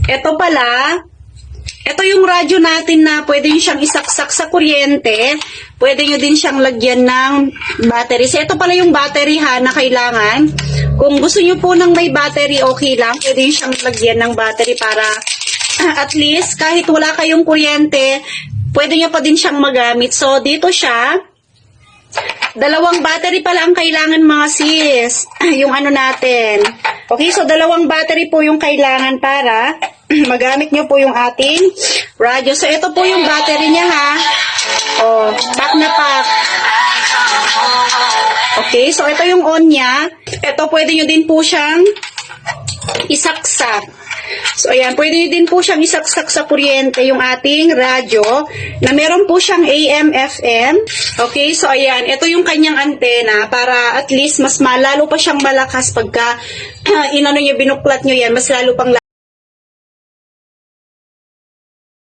ito pala, ito yung radyo natin na pwede nyo siyang isaksak sa kuryente. Pwede nyo din siyang lagyan ng battery. So, ito pala yung battery ha na kailangan. Kung gusto nyo po ng may battery, okay lang. Pwede nyo siyang lagyan ng battery para at least kahit wala kayong kuryente, pwede nyo pa din siyang magamit. So, dito siya. Dalawang battery pala ang kailangan mga sis. Yung ano natin. Okay, so dalawang battery po yung kailangan para magamit nyo po yung ating radyo. So, ito po yung battery niya ha. Oh, pack na pack. Okay, so ito yung on niya. Ito pwede nyo din po siyang isaksak. So, ayan, pwede nyo din po siyang isaksak sa kuryente yung ating radyo na meron po siyang AM, FM. Okay, so ayan, ito yung kanyang antena para at least mas malalo pa siyang malakas pagka inano nyo, binuklat nyo yan, mas lalo pang